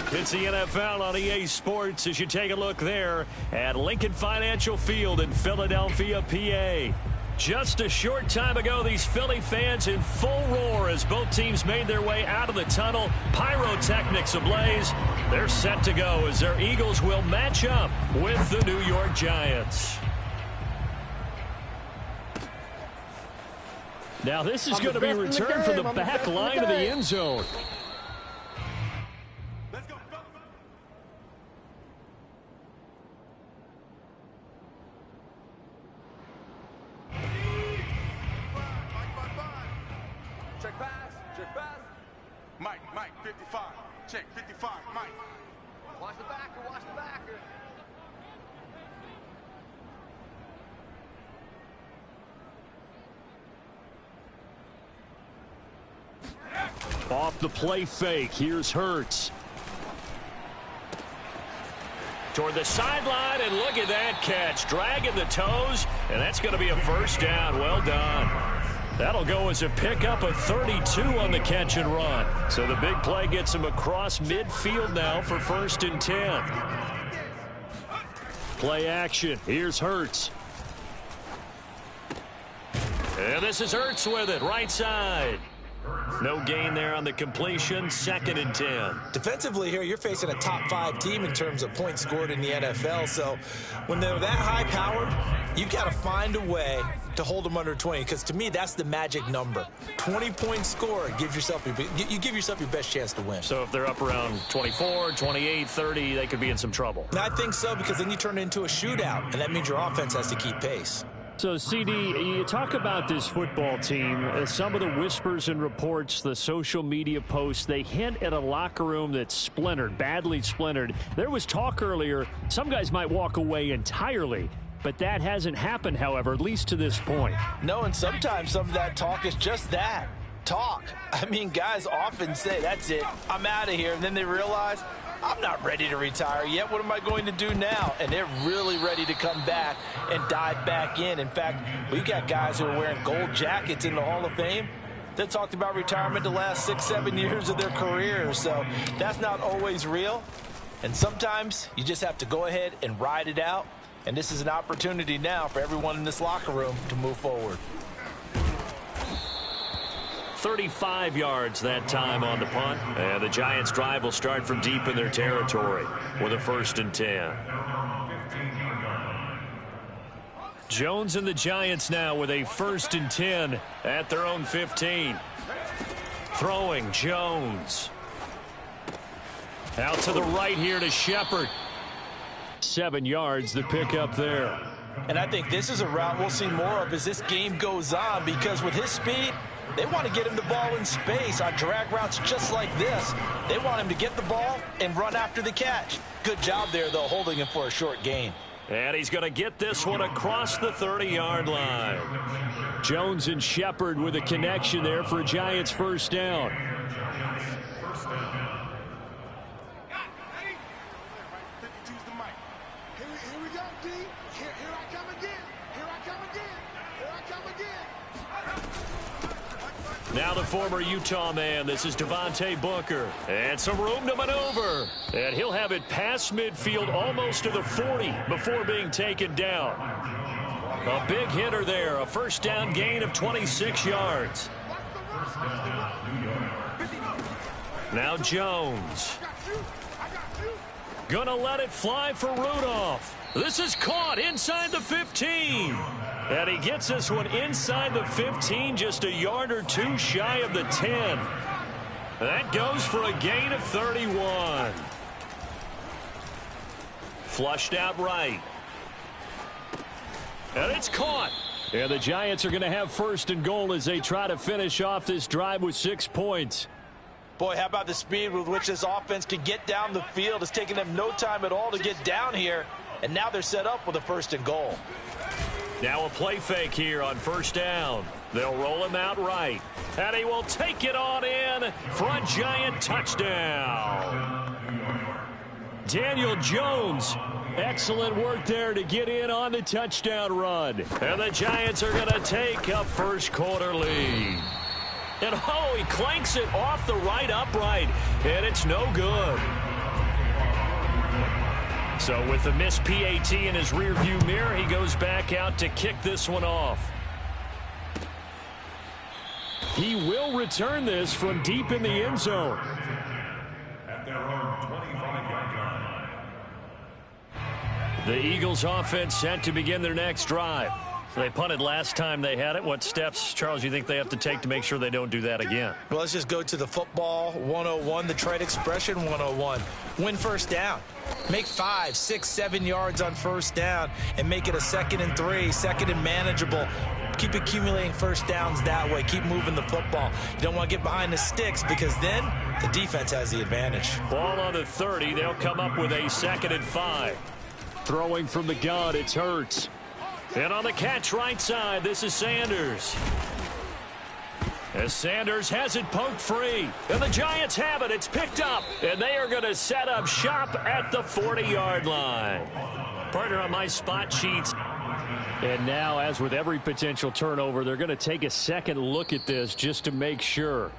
It's the NFL on EA Sports as you take a look there at Lincoln Financial Field in Philadelphia, PA. Just a short time ago, these Philly fans in full roar as both teams made their way out of the tunnel. Pyrotechnics ablaze. They're set to go as their Eagles will match up with the New York Giants. Now this is going to be returned from the back line of the end zone. Mike, 55. Check, 55, Mike. Watch the backer, watch the backer. Off the play fake, here's Hurts. Toward the sideline, and look at that catch. Dragging the toes, and that's going to be a first down. Well done. That'll go as a pickup of 32 on the catch and run. So the big play gets him across midfield now for 1st and 10. Play action. Here's Hurts. And this is Hurts with it, right side. No gain there on the completion, 2nd and 10. Defensively here, you're facing a top 5 team in terms of points scored in the NFL. So when they're that high-powered, you've got to find a way to hold them under 20, because to me, that's the magic number. 20 points scored, you give yourself your best chance to win. So if they're up around 24, 28, 30, they could be in some trouble. And I think so, because then you turn it into a shootout, and that means your offense has to keep pace. So, CD, you talk about this football team. Some of the whispers and reports, the social media posts, they hint at a locker room that's splintered, badly splintered. There was talk earlier, some guys might walk away entirely. But that hasn't happened, however, at least to this point. No, and sometimes some of that talk is just that, talk. I mean, guys often say, that's it, I'm out of here. And then they realize, I'm not ready to retire yet. What am I going to do now? And they're really ready to come back and dive back in. In fact, we got guys who are wearing gold jackets in the Hall of Fame that talked about retirement the last 6-7 years of their career. So that's not always real. And sometimes you just have to go ahead and ride it out. And this is an opportunity now for everyone in this locker room to move forward. 35 yards that time on the punt. And the Giants' drive will start from deep in their territory with a 1st and 10. Jones and the Giants now with a 1st and 10 at their own 15. Throwing Jones. Out to the right here to Shepard. 7 yards, the pickup there. And I think this is a route we'll see more of as this game goes on, because with his speed, they want to get him the ball in space on drag routes just like this. They want him to get the ball and run after the catch. Good job there, though, holding him for a short gain. And he's going to get this one across the 30-yard line. Jones and Shepard with a connection there for a Giants first down. Now the former Utah man, this is Devontae Booker. And some room to maneuver. And he'll have it past midfield almost to the 40 before being taken down. A big hitter there, a first down gain of 26 yards. Now Jones. Gonna let it fly for Rudolph. This is caught inside the 15. And he gets this one inside the 15, just a yard or two shy of the 10. That goes for a gain of 31. Flushed out right. And it's caught. And the Giants are going to have 1st and goal as they try to finish off this drive with 6 points. Boy, how about the speed with which this offense can get down the field? It's taking them no time at all to get down here. And now they're set up with a 1st and goal. Now a play fake here on 1st down. They'll roll him out right. And he will take it on in for a Giant touchdown. Daniel Jones, excellent work there to get in on the touchdown run. And the Giants are going to take a first quarter lead. And oh, he clanks it off the right upright. And it's no good. So with the missed PAT in his rearview mirror, he goes back out to kick this one off. He will return this from deep in the end zone. At their own 25-yard line. The Eagles offense set to begin their next drive. So they punted last time they had it. What steps, Charles, you think they have to take to make sure they don't do that again? Well, let's just go to the football 101, the trade expression 101. Win first down. Make 5, 6, 7 yards on first down and make it a 2nd and 3, 2nd and manageable. Keep accumulating first downs that way. Keep moving the football. You don't want to get behind the sticks because then the defense has the advantage. Ball on the 30. They'll come up with a 2nd and 5. Throwing from the gun, it's Hurts. And on the catch right side, this is Sanders. As Sanders has it poked free. And the Giants have it. It's picked up. And they are going to set up shop at the 40-yard line. Partner on my spot sheets. And now, as with every potential turnover, they're going to take a second look at this just to make sure.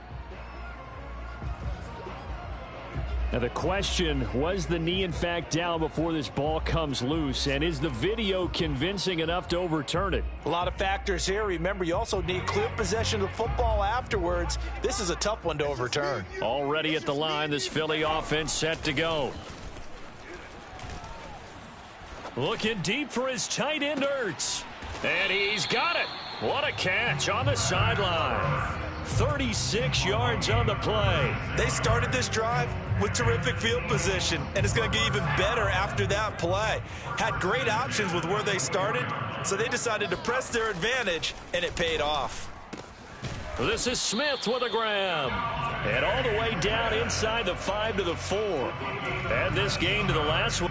Now the question, was the knee in fact down before this ball comes loose? And is the video convincing enough to overturn it? A lot of factors here. Remember, you also need clear possession of the football afterwards. This is a tough one to overturn. Already at the line, this Philly offense set to go. Looking deep for his tight end, Hurts. And he's got it. What a catch on the sideline. 36 yards on the play. They started this drive with terrific field position, and it's going to get even better after that play. Had great options with where they started, so they decided to press their advantage, and it paid off. This is Smith with a grab. And all the way down inside the 5 to the 4. Add this game to the last one.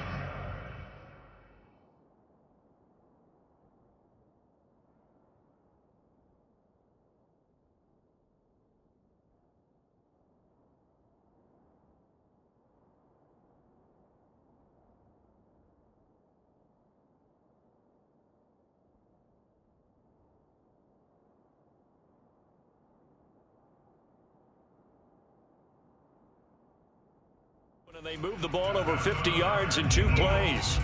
And they move the ball over 50 yards in 2 plays.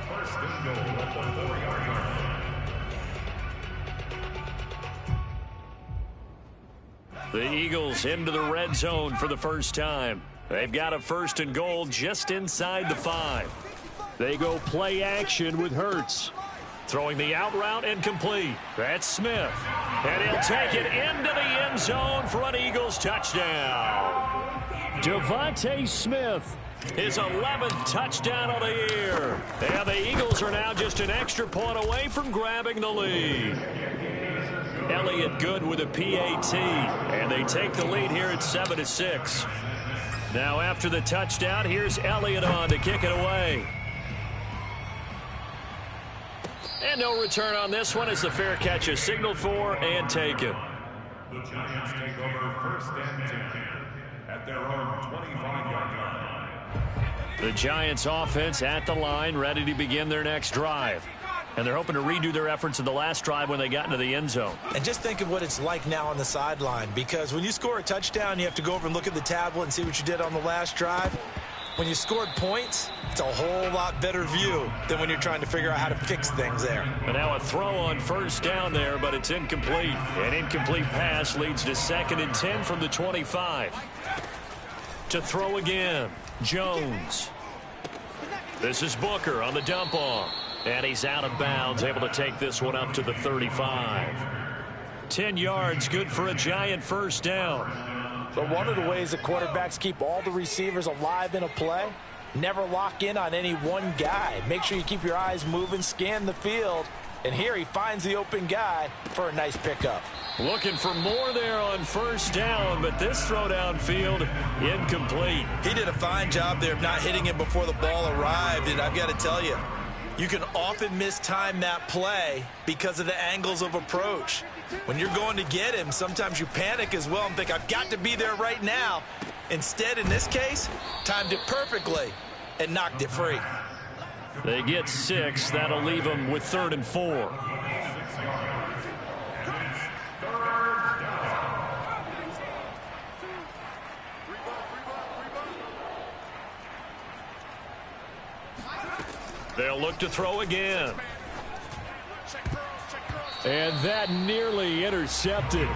First and goal at the 4-yard line. The Eagles into the red zone for the first time. They've got a 1st and goal just inside the 5. They go play action with Hurts. Throwing the out route and complete. That's Smith. And he'll take it into the end zone for an Eagles touchdown. Devontae Smith, his 11th touchdown of the year. And the Eagles are now just an extra point away from grabbing the lead. Elliott good with a PAT. And they take the lead here at 7-6. Now after the touchdown, here's Elliott on to kick it away. And no return on this one as the fair catch is signaled for and taken. The Giants take over 1st and 10 at their own 25-yard line. The Giants offense at the line, ready to begin their next drive. And they're hoping to redo their efforts in the last drive when they got into the end zone. And just think of what it's like now on the sideline, because when you score a touchdown, you have to go over and look at the tablet and see what you did on the last drive. When you scored points, it's a whole lot better view than when you're trying to figure out how to fix things there. And now a throw on first down there, but it's incomplete. An incomplete pass leads to 2nd and 10 from the 25. To throw again, Jones. This is Booker on the dump off. And he's out of bounds, able to take this one up to the 35. 10 yards, good for a Giant first down. But one of the ways that quarterbacks keep all the receivers alive in a play, never lock in on any one guy. Make sure you keep your eyes moving, scan the field. And here he finds the open guy for a nice pickup. Looking for more there on first down, but this throw downfield incomplete. He did a fine job there of not hitting him before the ball arrived, and I've got to tell you, you can often mistime that play because of the angles of approach. When you're going to get him, sometimes you panic as well and think, I've got to be there right now. Instead, in this case, timed it perfectly and knocked it free. They get 6. That'll leave them with 3rd and 4. They'll look to throw again. And that nearly intercepted.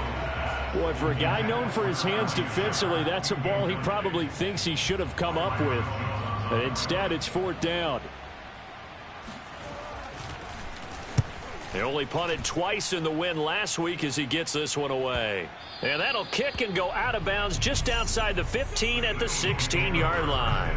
Boy, for a guy known for his hands defensively, that's a ball he probably thinks he should have come up with. But instead, it's 4th down. He only punted twice in the win last week as he gets this one away. And that'll kick and go out of bounds just outside the 15 at the 16-yard line.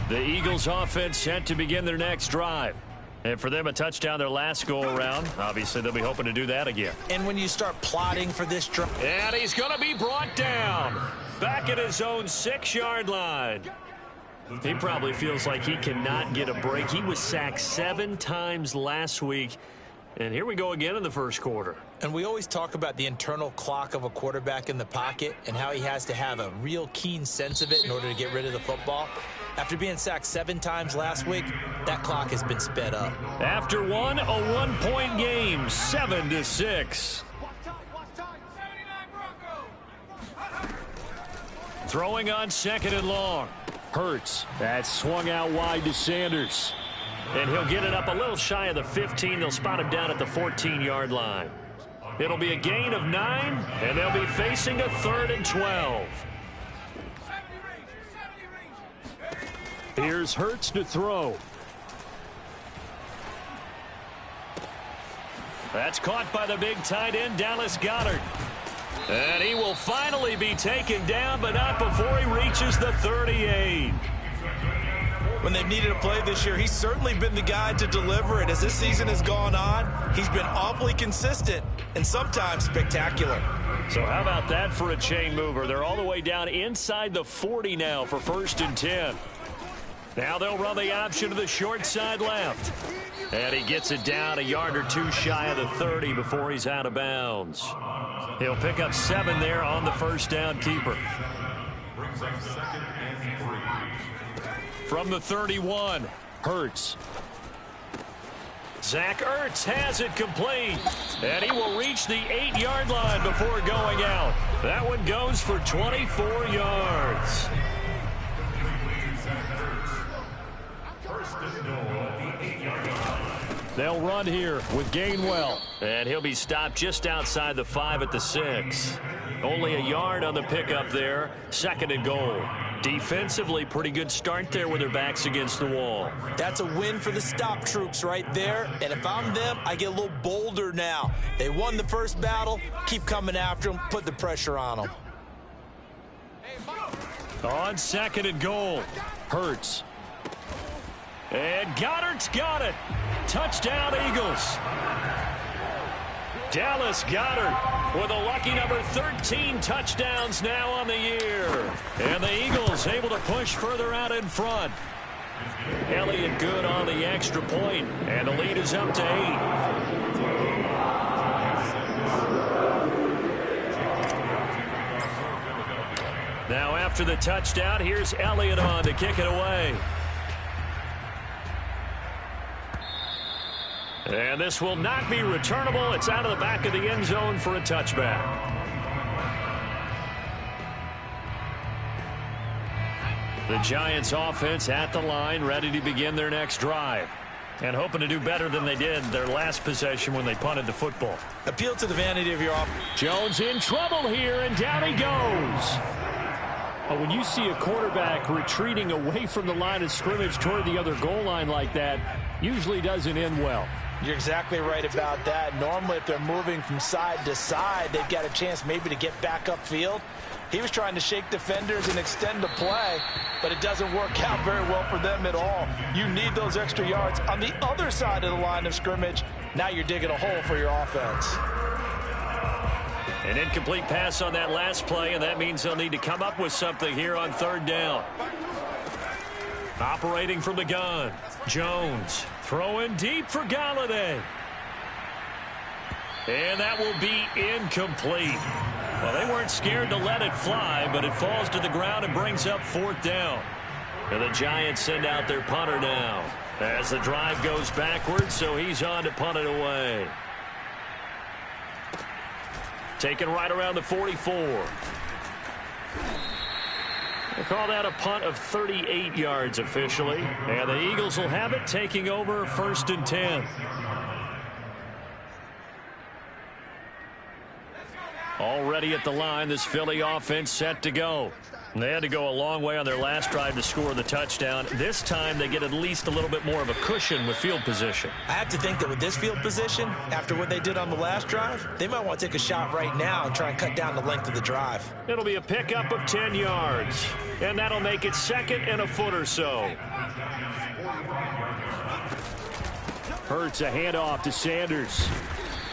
The Eagles offense set to begin their next drive. And for them, a touchdown their last go-around. Obviously, they'll be hoping to do that again. And when you start plotting for this drive. And he's going to be brought down. Back at his own 6-yard line. He probably feels like he cannot get a break. He was sacked 7 times last week. And here we go again in the first quarter. And we always talk about the internal clock of a quarterback in the pocket and how he has to have a real keen sense of it in order to get rid of the football. After being sacked 7 times last week, that clock has been sped up. After a 1-point game, 7-6. Throwing on 2nd and long. Hurts. That's swung out wide to Sanders. And he'll get it up a little shy of the 15. They'll spot him down at the 14-yard line. It'll be a gain of 9, and they'll be facing a 3rd and 12. Here's Hurts to throw. That's caught by the big tight end, Dallas Goedert. And he will finally be taken down, but not before he reaches the 38. When they've needed a play this year, he's certainly been the guy to deliver it. As this season has gone on, he's been awfully consistent and sometimes spectacular. So how about that for a chain mover? They're all the way down inside the 40 now for 1st and 10. Now they'll run the option to the short side left. And he gets it down a yard or 2 shy of the 30 before he's out of bounds. He'll pick up 7 there on the first down keeper. From the 31, Hurts. Zach Ertz has it complete. And he will reach the 8-yard line before going out. That one goes for 24 yards. They'll run here with Gainwell. And he'll be stopped just outside the 5 at the 6. Only a yard on the pickup there. 2nd and goal. Defensively, pretty good start there with their backs against the wall. That's a win for the stop troops right there. And if I'm them, I get a little bolder now. They won the first battle. Keep coming after them. Put the pressure on them. On 2nd and goal, Hurts. And Goddard's got it. Touchdown, Eagles. Dallas Goedert with a lucky number 13 touchdowns now on the year. And the Eagles able to push further out in front. Elliott good on the extra point, and the lead is up to 8. Now after the touchdown, here's Elliott on to kick it away. And this will not be returnable. It's out of the back of the end zone for a touchback. The Giants offense at the line, ready to begin their next drive. And hoping to do better than they did their last possession when they punted the football. Appeal to the vanity of your offense. Jones in trouble here, and down he goes. When you see a quarterback retreating away from the line of scrimmage toward the other goal line like that, usually doesn't end well. You're exactly right about that. Normally, if they're moving from side to side, they've got a chance maybe to get back upfield. He was trying to shake defenders and extend the play, but it doesn't work out very well for them at all. You need those extra yards on the other side of the line of scrimmage. Now you're digging a hole for your offense. An incomplete pass on that last play, and that means they'll need to come up with something here on 3rd down. Operating from the gun, Jones throwing deep for Golladay. And that will be incomplete. Well, they weren't scared to let it fly, but it falls to the ground and brings up 4th down. And the Giants send out their punter now as the drive goes backwards, so he's on to punt it away. Taken right around the 44. They call that a punt of 38 yards officially. And the Eagles will have it, taking over 1st and 10. Already at the line, this Philly offense set to go. They had to go a long way on their last drive to score the touchdown. This time they get at least a little bit more of a cushion with field position. I have to think that with this field position, after what they did on the last drive, they might want to take a shot right now and try and cut down the length of the drive. It'll be a pickup of 10 yards, and that'll make it 2nd and a foot or so. Hurts a handoff to Sanders.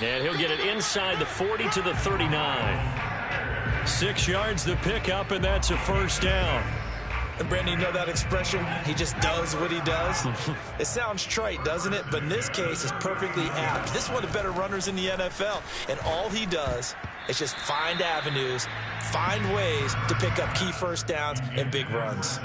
And he'll get it inside the 40 to the 39. 6 yards the pickup, and that's a 1st down. And Brandon, you know that expression? He just does what he does. It sounds trite, doesn't it? But in this case, it's perfectly apt. This is one of the better runners in the NFL. And all he does is just find avenues, find ways to pick up key 1st downs and big runs.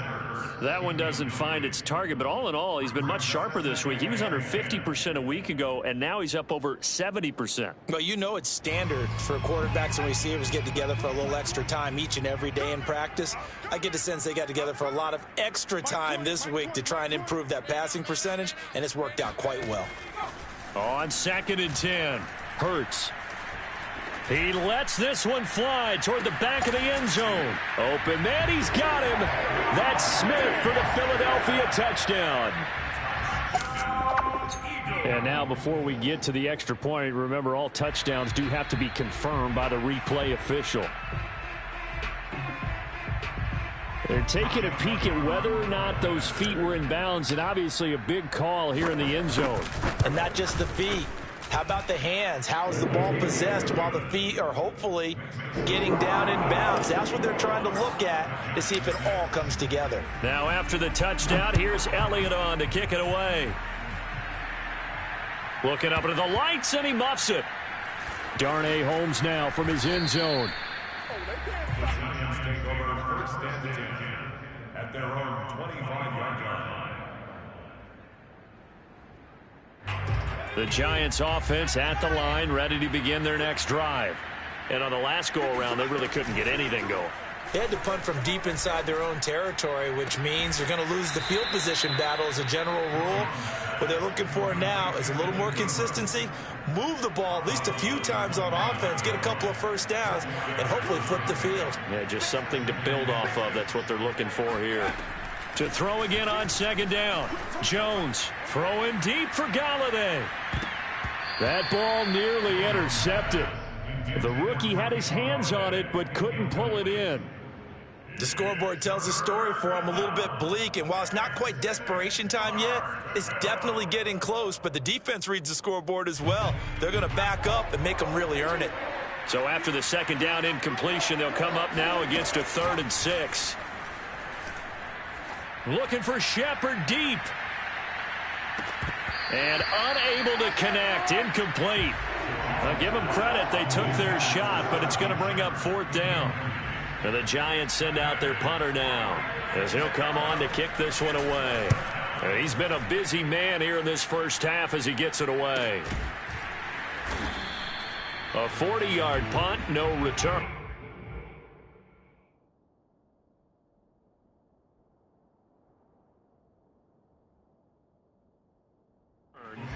That one doesn't find its target, but all in all, he's been much sharper this week. He was under 50% a week ago, and now he's up over 70%. Well, you know it's standard for quarterbacks and receivers get together for a little extra time each and every day in practice. I get the sense they got together for a lot of extra time this week to try and improve that passing percentage, and it's worked out quite well. On 2nd and 10, Hurts. He lets this one fly toward the back of the end zone. Open man, he's got him. That's Smith for the Philadelphia touchdown. And now before we get to the extra point, remember all touchdowns do have to be confirmed by the replay official. They're taking a peek at whether or not those feet were in bounds, and obviously a big call here in the end zone. And not just the feet. How about the hands? How is the ball possessed while the feet are hopefully getting down in bounds? That's what they're trying to look at to see if it all comes together. Now after the touchdown, here's Elliott on to kick it away. Looking up into the lights, and he muffs it. Darnay Holmes now from his end zone. The Giants take over 1st and 10 at their own 25-yard line. The Giants offense at the line, ready to begin their next drive. And on the last go-around, they really couldn't get anything going. They had to punt from deep inside their own territory, which means they're going to lose the field position battle as a general rule. What they're looking for now is a little more consistency, move the ball at least a few times on offense, get a couple of 1st downs, and hopefully flip the field. Yeah, just something to build off of. That's what they're looking for here. To throw again on 2nd down. Jones throwing deep for Golladay. That ball nearly intercepted. The rookie had his hands on it but couldn't pull it in. The scoreboard tells a story for him, a little bit bleak, and while it's not quite desperation time yet, it's definitely getting close, but the defense reads the scoreboard as well. They're going to back up and make them really earn it. So after the 2nd down incompletion, they'll come up now against a 3rd and 6. Looking for Shepard deep. And unable to connect. Incomplete. I'll give them credit. They took their shot, but it's going to bring up 4th down. And the Giants send out their punter now, as he'll come on to kick this one away. And he's been a busy man here in this 1st half as he gets it away. A 40-yard punt, no return.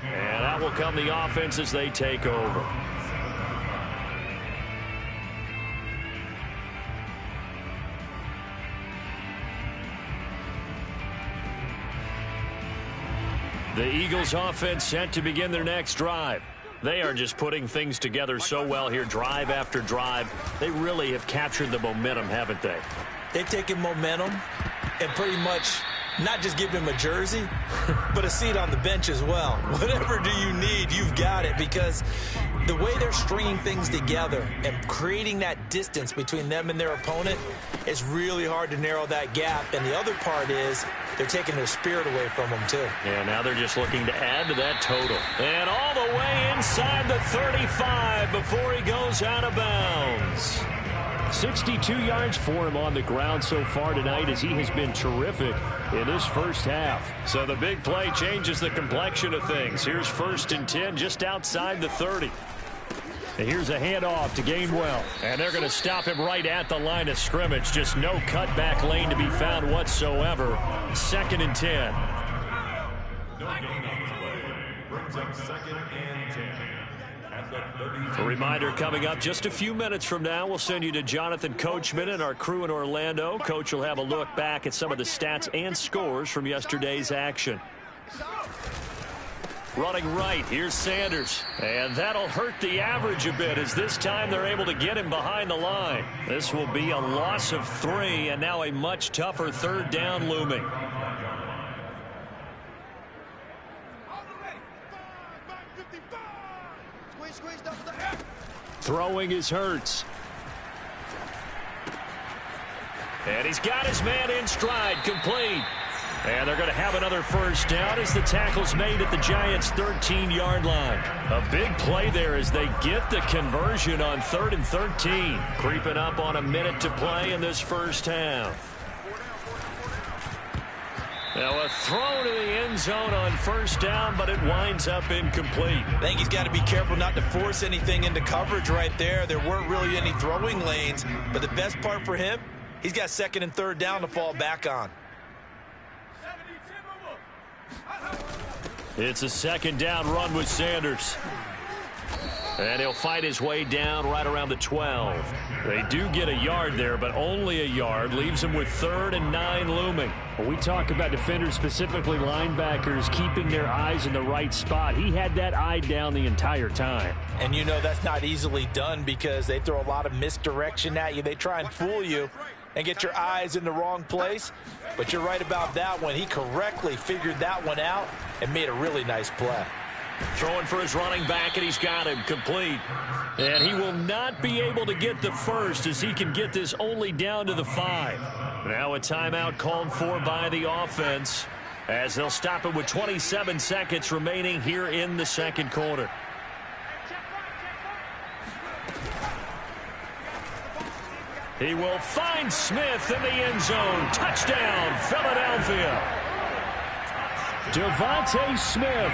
And that will come the offense as they take over. The Eagles offense set to begin their next drive. They are just putting things together so well here, drive after drive. They really have captured the momentum, haven't they? They've taken momentum and pretty much not just given him a jersey, but a seat on the bench as well. Whatever do you need, you've got it, because the way they're stringing things together and creating that distance between them and their opponent is really hard to narrow that gap. And the other part is they're taking their spirit away from them, too. Yeah, now they're just looking to add to that total. And all the way inside the 35 before he goes out of bounds. 62 yards for him on the ground so far tonight, as he has been terrific in this 1st half. So the big play changes the complexion of things. Here's 1st and 10 just outside the 30. Here's a handoff to Gainwell. And they're going to stop him right at the line of scrimmage. Just no cutback lane to be found whatsoever. 2nd and 10. No gain on the play. Brings up 2nd and 10. At the 30. A reminder coming up just a few minutes from now. We'll send you to Jonathan Coachman and our crew in Orlando. Coach will have a look back at some of the stats and scores from yesterday's action. Running right, here's Sanders. And that'll hurt the average a bit as this time they're able to get him behind the line. This will be a loss of 3 and now a much tougher 3rd down looming. Throwing is Hurts. And he's got his man in stride, complete. And they're going to have another 1st down as the tackle's made at the Giants' 13-yard line. A big play there as they get the conversion on 3rd and 13. Creeping up on a minute to play in this 1st half. Now a throw to the end zone on 1st down, but it winds up incomplete. I think he's got to be careful not to force anything into coverage right there. There weren't really any throwing lanes, but the best part for him, he's got 2nd and 3rd down to fall back on. It's a 2nd down run with Sanders. And he'll fight his way down right around the 12. They do get a yard there, but only a yard. Leaves them with 3rd and 9 looming. When we talk about defenders, specifically linebackers, keeping their eyes in the right spot, he had that eye down the entire time. And you know that's not easily done because they throw a lot of misdirection at you. They try and fool you and get your eyes in the wrong place. But you're right about that one. He correctly figured that one out and made a really nice play. Throwing for his running back, and he's got him complete. And he will not be able to get the 1st as he can get this only down to the 5. Now a timeout called for by the offense as they'll stop it with 27 seconds remaining here in the 2nd quarter. He will find Smith in the end zone. Touchdown, Philadelphia. Devontae Smith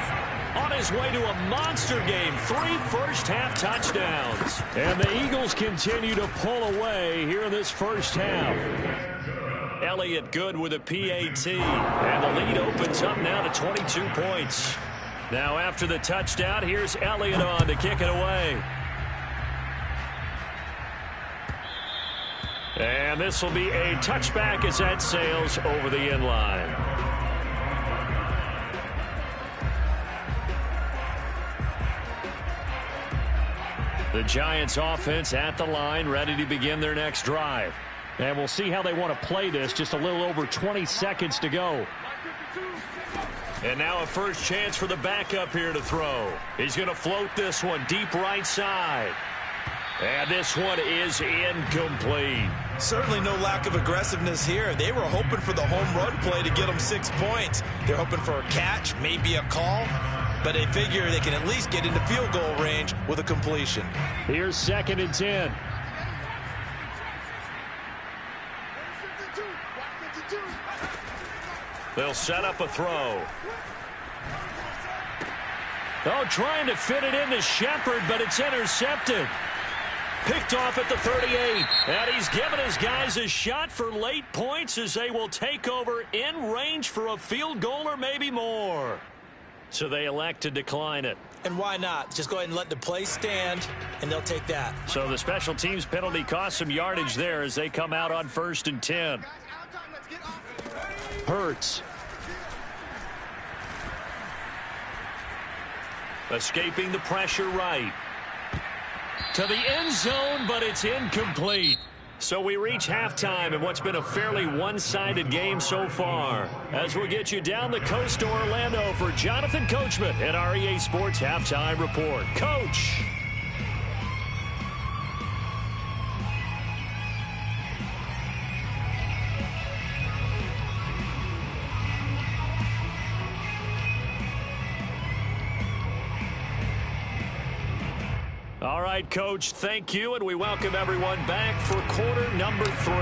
on his way to a monster game. 3 first-half touchdowns. And the Eagles continue to pull away here in this 1st half. Elliott good with a PAT. And the lead opens up now to 22 points. Now after the touchdown, here's Elliott on to kick it away. And this will be a touchback as that sails over the end line. The Giants offense at the line, ready to begin their next drive. And we'll see how they want to play this. Just a little over 20 seconds to go. And now a first chance for the backup here to throw. He's going to float this one deep right side. And this one is incomplete. Certainly no lack of aggressiveness here. They were hoping for the home run play to get them 6 points. They're hoping for a catch, maybe a call. But they figure they can at least get into field goal range with a completion. Here's 2nd and 10. They'll set up a throw. Oh, trying to fit it into Shepard, but it's intercepted. Picked off at the 38. And he's given his guys a shot for late points as they will take over in range for a field goal or maybe more. So they elect to decline it. And why not? Just go ahead and let the play stand, and they'll take that. So the special teams penalty cost some yardage there as they come out on 1st and 10. Hurts. Escaping the pressure right. To the end zone, but it's incomplete. So we reach halftime in what's been a fairly one-sided game so far. As we'll get you down the coast to Orlando for Jonathan Coachman at our EA Sports Halftime Report. Coach. All right, Coach, thank you, and we welcome everyone back for quarter number 3.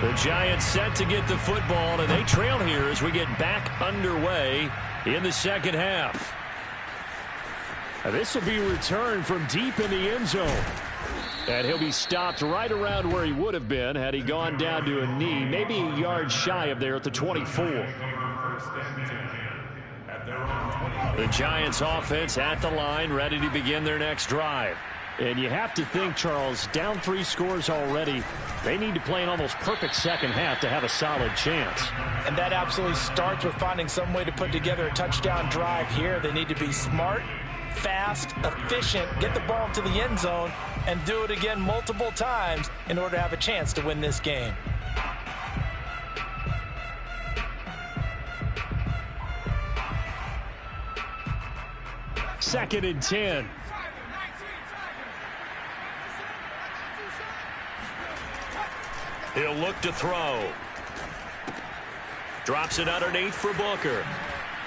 The Giants set to get the football, and they trail here as we get back underway in the 2nd half. This will be returned from deep in the end zone. And he'll be stopped right around where he would have been had he gone down to a knee, maybe a yard shy of there at the 24. The Giants offense at the line, ready to begin their next drive. And you have to think, Charles, down 3 scores already. They need to play an almost perfect second half to have a solid chance. And that absolutely starts with finding some way to put together a touchdown drive here. They need to be smart, fast, efficient, get the ball to the end zone, and do it again multiple times in order to have a chance to win this game. Second and 10. He'll look to throw. Drops it underneath for Booker.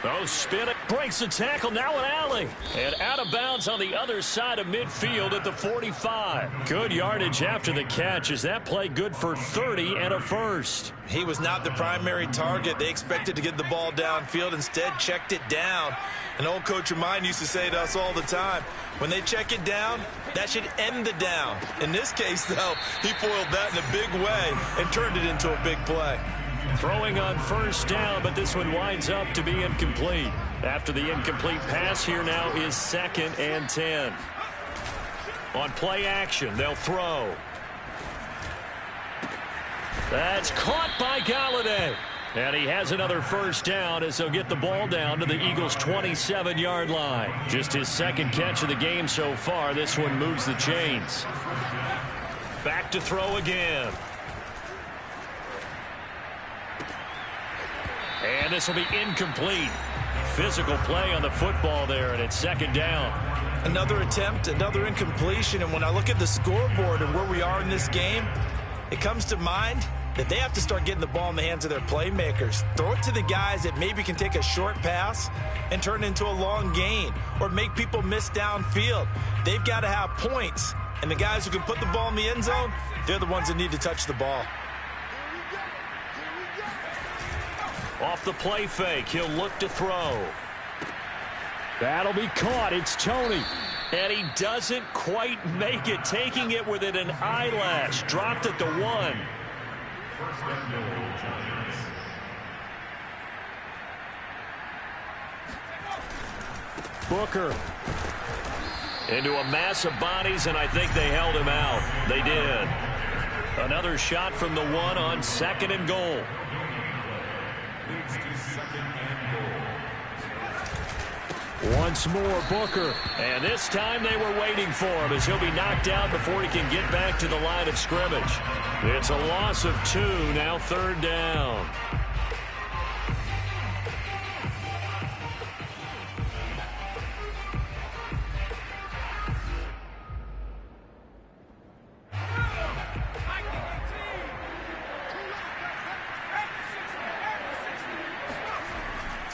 Oh, spin it. Breaks the tackle. Now an alley. And out of bounds on the other side of midfield at the 45. Good yardage after the catch. Is that play good for 30 and a first? He was not the primary target. They expected to get the ball downfield. Instead, checked it down. An old coach of mine used to say to us all the time, when they check it down, that should end the down. In this case, though, he foiled that in a big way and turned it into a big play. Throwing on first down, but this one winds up to be incomplete. After the incomplete pass, here now is 2nd and 10. On play action, they'll throw. That's caught by Golladay. And he has another first down as they'll get the ball down to the Eagles' 27-yard line. Just his second catch of the game so far. This one moves the chains. Back to throw again. And this will be incomplete. Physical play on the football there, and it's 2nd down. Another attempt, another incompletion. And when I look at the scoreboard and where we are in this game, it comes to mind that they have to start getting the ball in the hands of their playmakers. Throw it to the guys that maybe can take a short pass and turn it into a long gain or make people miss downfield. They've got to have points. And the guys who can put the ball in the end zone, they're the ones that need to touch the ball. Off the play fake, he'll look to throw. That'll be caught. It's Toney. And he doesn't quite make it, taking it within an eyelash. Dropped at the 1. First and goal, Giants. Booker. Into a mass of bodies, and I think they held him out. They did. Another shot from the 1 on 2nd and goal. Leads to 2nd and goal. Once more, Booker. And this time they were waiting for him as he'll be knocked down before he can get back to the line of scrimmage. It's a loss of 2, now 3rd down.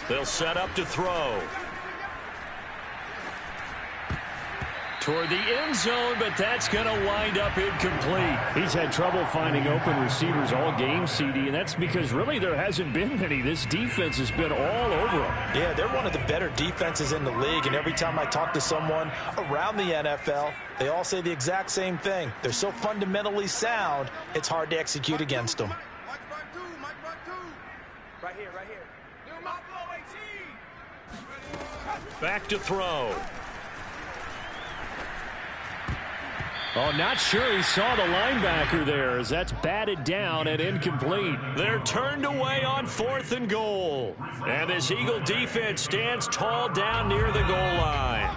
They'll set up to throw. Toward the end zone, but that's going to wind up incomplete. He's had trouble finding open receivers all game, CD, and that's because really there hasn't been many. This defense has been all over them. Yeah, they're one of the better defenses in the league, and every time I talk to someone around the NFL, they all say the exact same thing. They're so fundamentally sound, it's hard to execute against them. Right here, right here. Back to throw. Oh, not sure he saw the linebacker there as that's batted down and incomplete. They're turned away on 4th and goal. And this Eagle defense stands tall down near the goal line.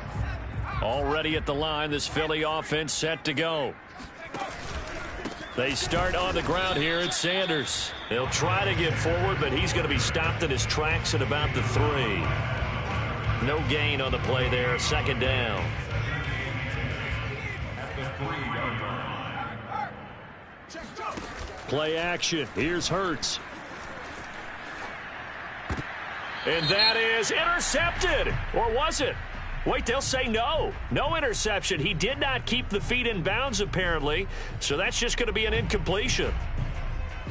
Already at the line, this Philly offense set to go. They start on the ground here at Sanders. They'll try to get forward, but he's going to be stopped in his tracks at about the 3. No gain on the play there, 2nd down. Play action. Here's Hurts. And that is intercepted. Or was it? Wait, they'll say no. No interception. He did not keep the feet in bounds, apparently. So that's just going to be an incompletion.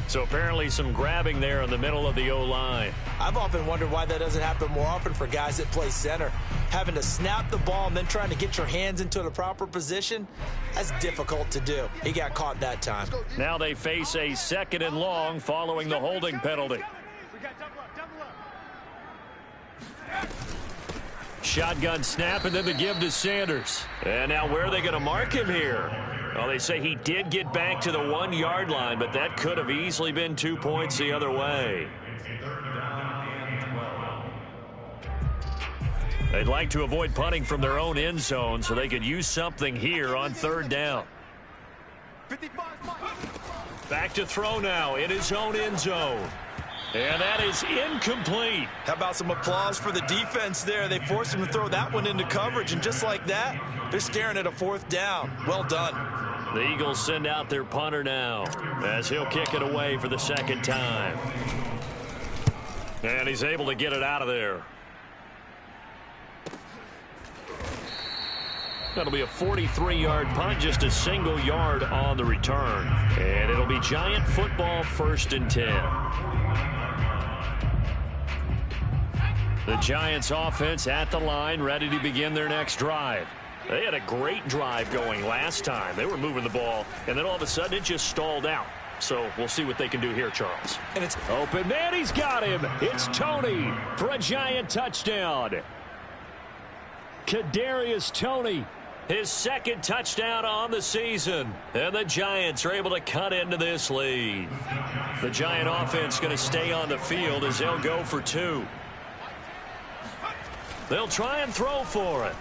So apparently some grabbing there in the middle of the O-line. I've often wondered why that doesn't happen more often for guys that play center. having to snap the ball and then trying to get your hands into the proper position, that's difficult to do. He got caught that time. Now they face a 2nd and long following the holding penalty. Shotgun snap, and then the give to Sanders. And now where are they going to mark him here? Well, they say he did get back to the 1-yard line, but that could have easily been 2 points the other way. They'd like to avoid punting from their own end zone so they could use something here on 3rd down. Back to throw now in his own end zone. And that is incomplete. How about some applause for the defense there? They forced him to throw that one into coverage, and just like that, they're staring at a 4th down. Well done. The Eagles send out their punter now as he'll kick it away for the 2nd time. And he's able to get it out of there. That'll be a 43-yard punt, just a single yard on the return. And it'll be Giant football, 1st and 10. The Giants offense at the line, ready to begin their next drive. They had a great drive going last time. They were moving the ball, and then all of a sudden it just stalled out. So we'll see what they can do here, Charles. And it's open man, he's got him. It's Toney for a Giant touchdown. Kadarius Toney, his 2nd touchdown on the season. And the Giants are able to cut into this lead. The Giant offense going to stay on the field as they'll go for 2. They'll try and throw for it.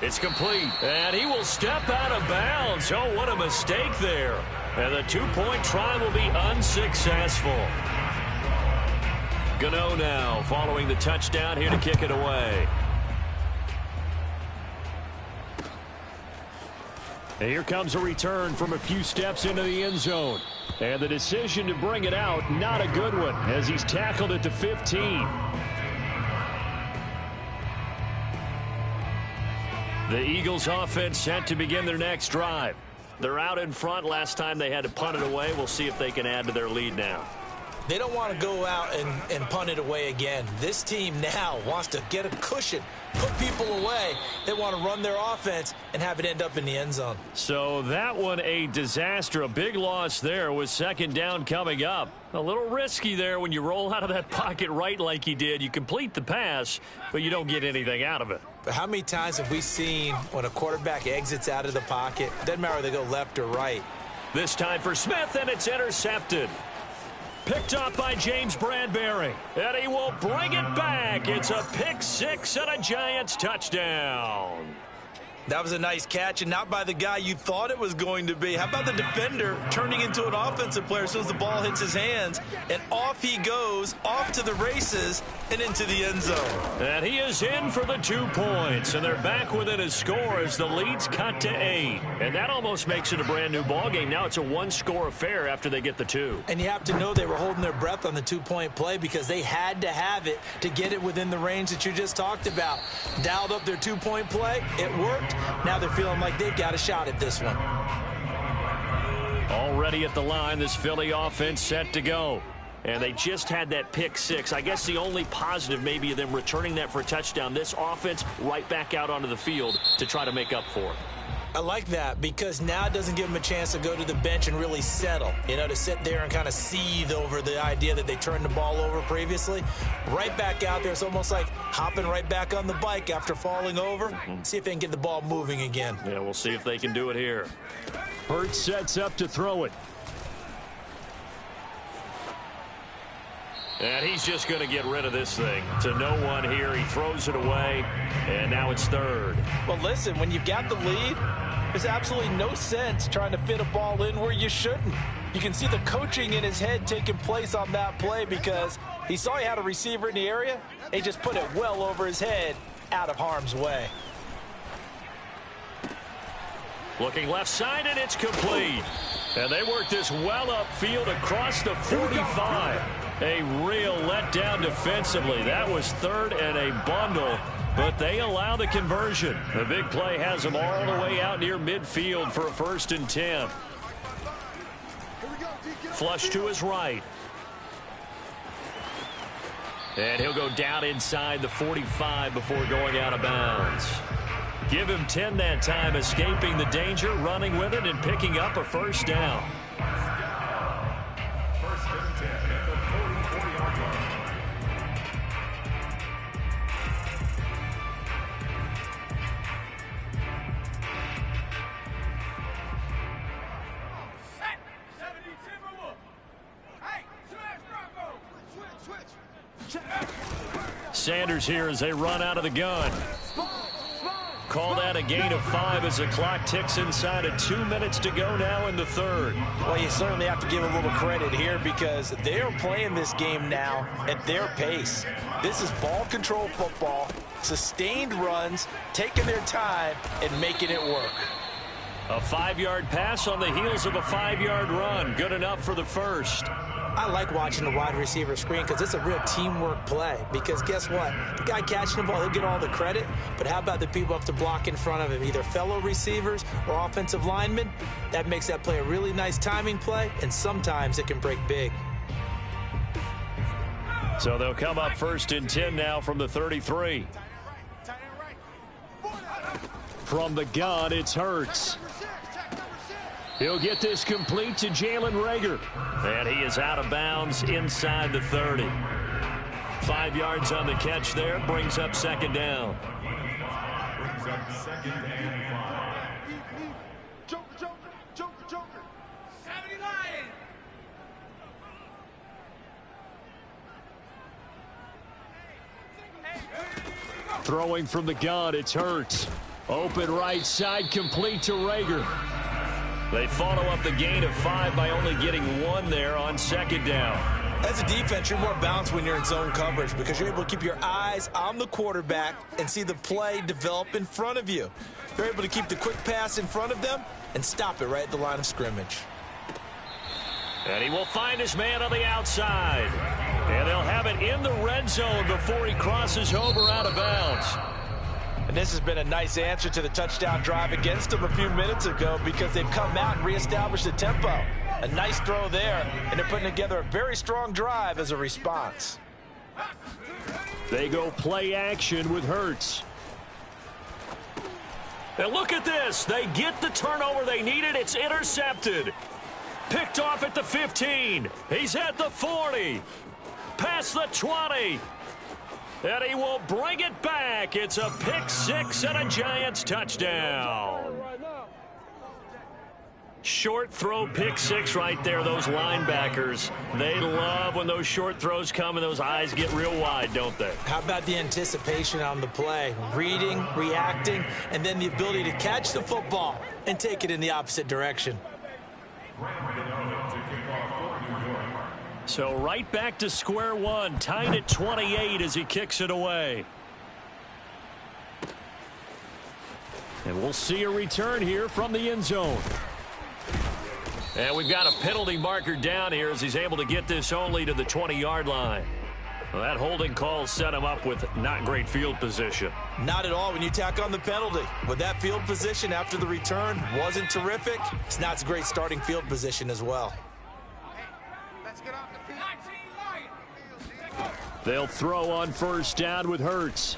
It's complete, and he will step out of bounds. Oh, what a mistake there. And the 2-point try will be unsuccessful. Gano now following the touchdown here to kick it away. And here comes a return from a few steps into the end zone. And the decision to bring it out, not a good one, as he's tackled it to 15. The Eagles offense set to begin their next drive. They're out in front. Last time they had to punt it away. We'll see if they can add to their lead now. They don't want to go out and punt it away again. This team now wants to get a cushion, put people away. They want to run their offense and have it end up in the end zone. So that one a disaster. A big loss there with 2nd down coming up. A little risky there when you roll out of that pocket right like you did. You complete the pass, but you don't get anything out of it. But how many times have we seen when a quarterback exits out of the pocket, doesn't matter whether they go left or right. This time for Smith, and it's intercepted. Picked up by James Bradbury. And he will bring it back. It's a pick 6 and a Giants touchdown. That was a nice catch, and not by the guy you thought it was going to be. How about the defender turning into an offensive player as soon as the ball hits his hands, and off he goes, off to the races, and into the end zone. And he is in for the 2 points, and they're back within a score as the lead's cut to 8. And that almost makes it a brand-new ball game. Now it's a 1-score affair after they get the 2. And you have to know they were holding their breath on the 2-point play because they had to have it to get it within the range that you just talked about. Dialed up their 2-point play. It worked. Now they're feeling like they've got a shot at this one. Already at the line, this Philly offense set to go. And they just had that pick 6. I guess the only positive maybe of them returning that for a touchdown. This offense right back out onto the field to try to make up for it. I like that because now it doesn't give them a chance to go to the bench and really settle, to sit there and kind of seethe over the idea that they turned the ball over previously. Right back out there. It's almost like hopping right back on the bike after falling over. See if they can get the ball moving again. Yeah, we'll see if they can do it here. Hurts sets up to throw it. And he's just going to get rid of this thing to no one here. He throws it away, and now it's 3rd. Well, listen, when you've got the lead, there's absolutely no sense trying to fit a ball in where you shouldn't. You can see the coaching in his head taking place on that play because he saw he had a receiver in the area. He just put it well over his head out of harm's way. Looking left side, and it's complete. And they work this well upfield across the 45. A real letdown defensively. That was 3rd and a bundle, but they allow the conversion. The big play has them all the way out near midfield for a 1st and 10. Flush to his right. And he'll go down inside the 45 before going out of bounds. Give him 10 that time, escaping the danger, running with it, and picking up a first down. First and 10 at the 40-yard line. Sanders here as they run out of the gun. Call that a gain of 5 as the clock ticks inside of 2 minutes to go now in the third. Well, you certainly have to give a little credit here because they're playing this game now at their pace. This is ball control football, sustained runs, taking their time and making it work. A 5-yard pass on the heels of a 5-yard run. Good enough for the first. I like watching the wide receiver screen because it's a real teamwork play. Because guess what? The guy catching the ball, he'll get all the credit. But how about the people up to block in front of him, either fellow receivers or offensive linemen? That makes that play a really nice timing play, and sometimes it can break big. So they'll come up first and 10 now from the 33. From the gun, it's Hurts. He'll get this complete to Jalen Reagor. And he is out of bounds inside the 30. 5 yards on the catch there. Brings up second down. Brings up second and 5. Joker. 70 Lion. Throwing from the gun, it's Hurts. Open right side, complete to Reagor. They follow up the gain of 5 by only getting 1 there on second down. As a defense, you're more balanced when you're in zone coverage because you're able to keep your eyes on the quarterback and see the play develop in front of you. You're able to keep the quick pass in front of them and stop it right at the line of scrimmage. And he will find his man on the outside. And they'll have it in the red zone before he crosses over out of bounds. And this has been a nice answer to the touchdown drive against them a few minutes ago because they've come out and reestablished the tempo. A nice throw there, and they're putting together a very strong drive as a response. They go play action with Hurts. And look at this. They get the turnover they needed. It's intercepted. Picked off at the 15. He's at the 40. Past the 20. And he will bring it back. It's a pick 6 and a Giants touchdown. Short throw, pick 6 right there. Those linebackers, they love when those short throws come and those eyes get real wide, don't they? How about the anticipation on the play? Reading, reacting, and then the ability to catch the football and take it in the opposite direction. So right back to square one, tied at 28 as he kicks it away. And we'll see a return here from the end zone. And we've got a penalty marker down here as he's able to get this only to the 20-yard line. Well, that holding call set him up with not great field position. Not at all when you tack on the penalty. With that field position after the return wasn't terrific, it's not a great starting field position as well. They'll throw on first down with Hurts.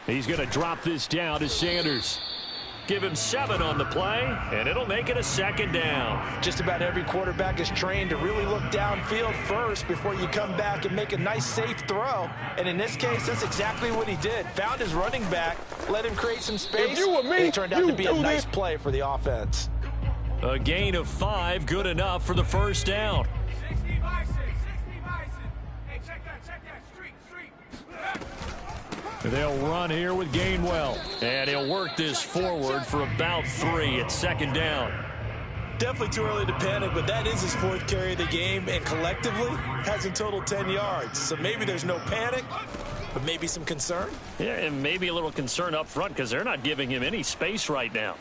He's going to drop this down to Sanders. Give him 7 on the play, and it'll make it a second down. Just about every quarterback is trained to really look downfield first before you come back and make a nice, safe throw. And in this case, that's exactly what he did. Found his running back, let him create some space, and it turned out to be a nice play for the offense. A gain of 5, good enough for the first down. They'll run here with Gainwell. And he'll work this forward for about 3 at second down. Definitely too early to panic, but that is his 4th carry of the game, and collectively has in total 10 yards. So maybe there's no panic, but maybe some concern. Yeah, and maybe a little concern up front because they're not giving him any space right now.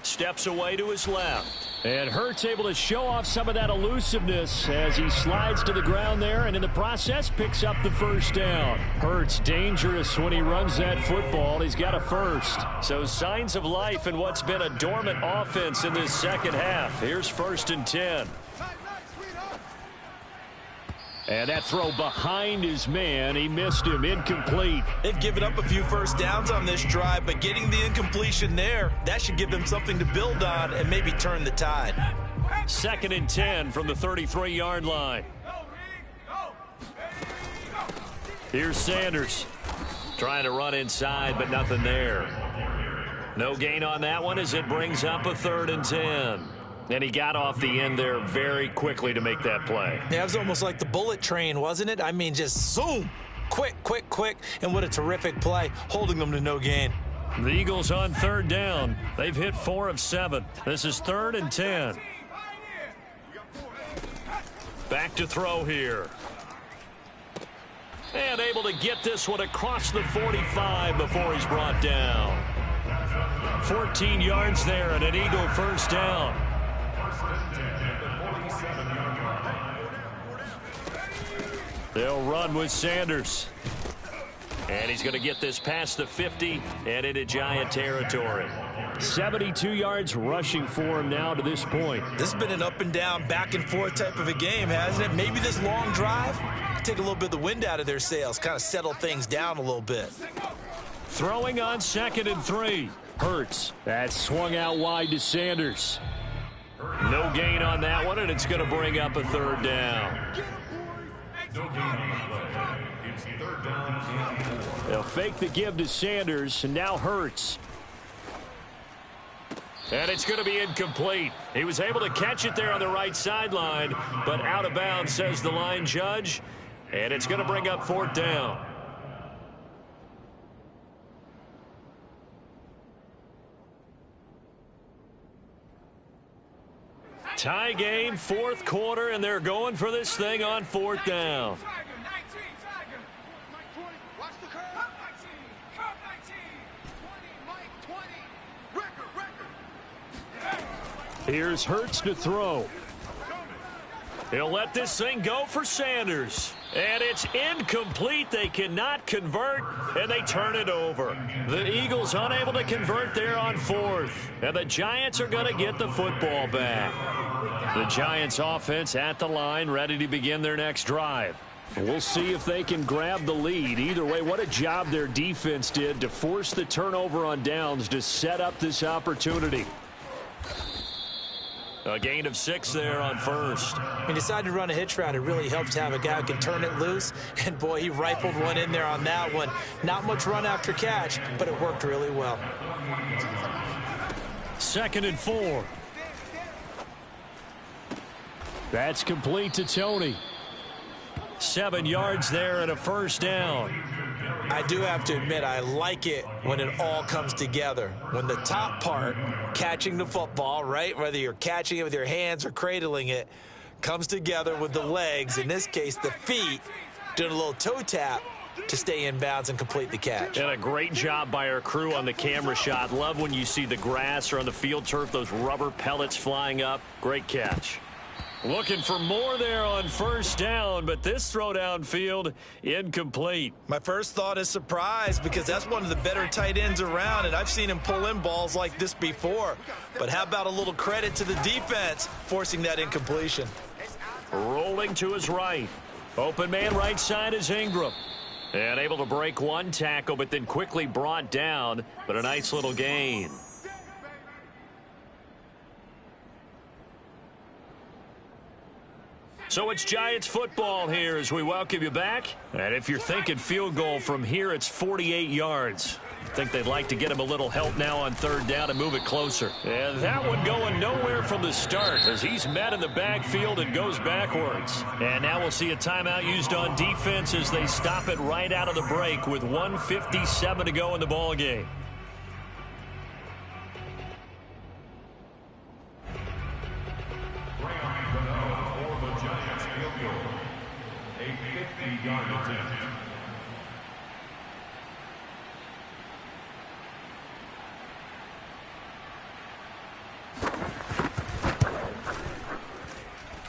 Steps away to his left. And Hurts able to show off some of that elusiveness as he slides to the ground there and in the process picks up the first down. Hurts dangerous when he runs that football. He's got a first. So signs of life in what's been a dormant offense in this second half. Here's 1st and 10. And that throw behind his man, he missed him, incomplete. They've given up a few first downs on this drive, but getting the incompletion there, that should give them something to build on and maybe turn the tide. 2nd and 10 from the 33-yard line. Here's Sanders trying to run inside, but nothing there. No gain on that one as it brings up a 3rd and 10. And he got off the end there very quickly to make that play. Yeah, it was almost like the bullet train, wasn't it? I mean, just zoom. Quick, quick, quick. And what a terrific play, holding them to no gain. The Eagles on 3rd down. They've hit 4 of 7. This is 3rd and 10. Back to throw here. And able to get this one across the 45 before he's brought down. 14 yards there and an Eagle first down. They'll run with Sanders. And he's going to get this past the 50 and into Giant territory. 72 yards rushing for him now to this point. This has been an up and down, back and forth type of a game, hasn't it? Maybe this long drive take a little bit of the wind out of their sails, kind of settle things down a little bit. Throwing on 2nd and 3. Hurts. That swung out wide to Sanders. No gain on that one, and it's going to bring up a 3rd down. No gain on the play. It's 3rd down and 4. They'll fake the give to Sanders, and now Hurts. And it's going to be incomplete. He was able to catch it there on the right sideline, but out of bounds, says the line judge. And it's going to bring up 4th down. Tie game, 4th quarter, and they're going for this thing on 4th down. Here's Hurts to throw. He'll let this thing go for Sanders. And it's incomplete. They cannot convert, and they turn it over. The Eagles unable to convert there on 4th. And the Giants are going to get the football back. The Giants offense at the line, ready to begin their next drive. We'll see if they can grab the lead. Either way, what a job their defense did to force the turnover on downs to set up this opportunity. A gain of 6 there on 1st. He decided to run a hitch route. It really helps to have a guy who can turn it loose. And, boy, he rifled one in there on that one. Not much run after catch, but it worked really well. 2nd and 4. That's complete to Tony. 7 yards there and a first down. I do have to admit, I like it when it all comes together. When the top part, catching the football, right, whether you're catching it with your hands or cradling it, comes together with the legs, in this case the feet, doing a little toe tap to stay in bounds and complete the catch. And a great job by our crew on the camera shot. Love when you see the grass or on the field turf, those rubber pellets flying up. Great catch. Looking for more there on first down, but this throw downfield incomplete. My first thought is surprise, because that's one of the better tight ends around, and I've seen him pull in balls like this before. But how about a little credit to the defense forcing that incompletion? Rolling to his right. Open man right side is Ingram. And able to break one tackle, but then quickly brought down, but a nice little gain. So it's Giants football here as we welcome you back. And if you're thinking field goal from here, it's 48 yards. I think they'd like to get him a little help now on 3rd down and move it closer. And that one going nowhere from the start as he's met in the backfield and goes backwards. And now we'll see a timeout used on defense as they stop it right out of the break with 1:57 to go in the ball game.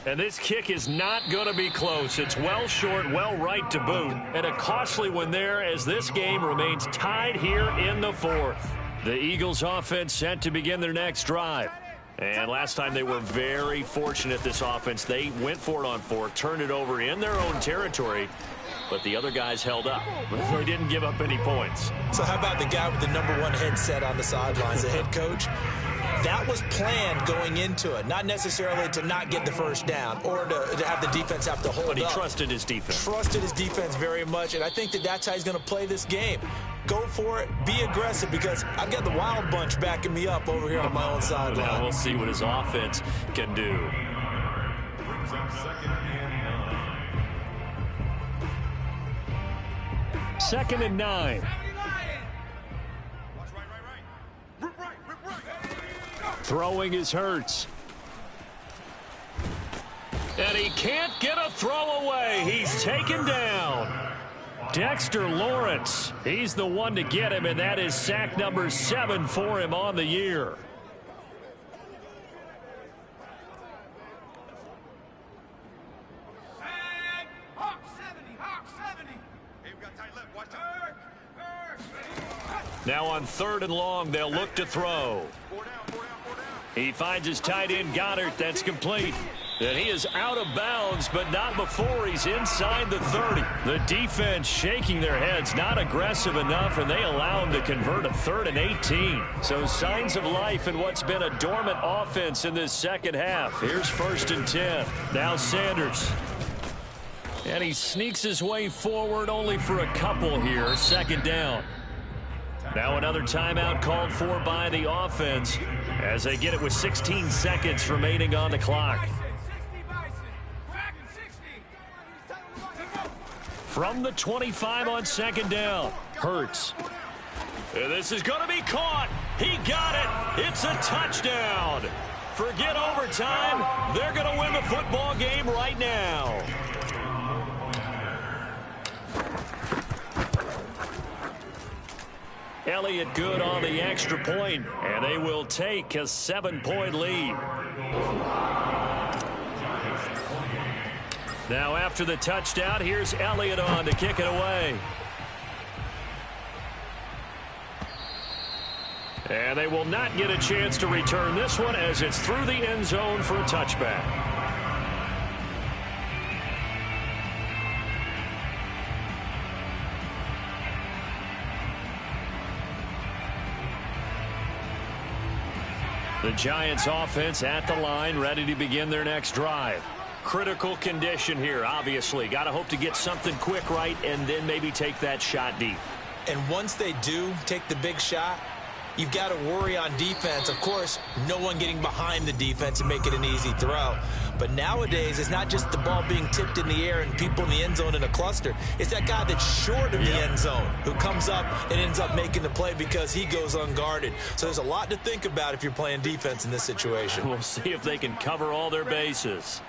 And this kick is not going to be close. It's well short, well right to boot. And a costly one there as this game remains tied here in the 4th. The Eagles offense set to begin their next drive. And last time they were very fortunate, this offense. They went for it on 4, turned it over in their own territory, but the other guys held up. They didn't give up any points. So how about the guy with the #1 headset on the sidelines, the head coach? That was planned going into it, not necessarily to not get the first down or to have the defense have to hold up. But he trusted his defense. Trusted his defense very much, and I think that's how he's going to play this game. Go for it, be aggressive, because I've got the Wild Bunch backing me up over here on my own sideline. Now we'll see what his offense can do. Brings up 2nd and 9. 2nd and 9. 70 Lions. Watch right. Rip right. Throwing is Hurts. And he can't get a throw away. He's taken down. Dexter Lawrence, he's the one to get him, and that is sack number 7 for him on the year. Hawk 70. Hey, we got tight left. Watch out. Now on 3rd and long, they'll look to throw. 4 down. He finds his tight end, Goddard. That's complete. And he is out of bounds, but not before he's inside the 30. The defense shaking their heads, not aggressive enough, and they allow him to convert a 3rd and 18. So signs of life in what's been a dormant offense in this second half. Here's 1st and 10. Now Sanders. And he sneaks his way forward only for a couple here. 2nd down. Now another timeout called for by the offense as they get it with 16 seconds remaining on the clock. From the 25 on 2nd down, Hurts. And this is going to be caught. He got it. It's a touchdown. Forget overtime. They're going to win the football game right now. Elliott good on the extra point, and they will take a 7-point lead. Now after the touchdown, here's Elliott on to kick it away. And they will not get a chance to return this one as it's through the end zone for a touchback. The Giants offense at the line, ready to begin their next drive. Critical condition here, obviously. Got to hope to get something quick right and then maybe take that shot deep. And once they do take the big shot, you've got to worry on defense. Of course, no one getting behind the defense and make it an easy throw. But nowadays, it's not just the ball being tipped in the air and people in the end zone in a cluster. It's that guy that's short of the end zone who comes up and ends up making the play because he goes unguarded. So there's a lot to think about if you're playing defense in this situation. We'll see if they can cover all their bases.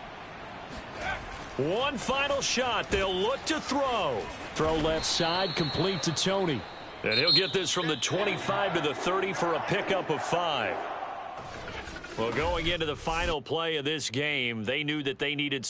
One final shot. They'll look to throw. Throw left side, complete to Tony. And he'll get this from the 25 to the 30 for a pickup of 5. Well, going into the final play of this game, they knew that they needed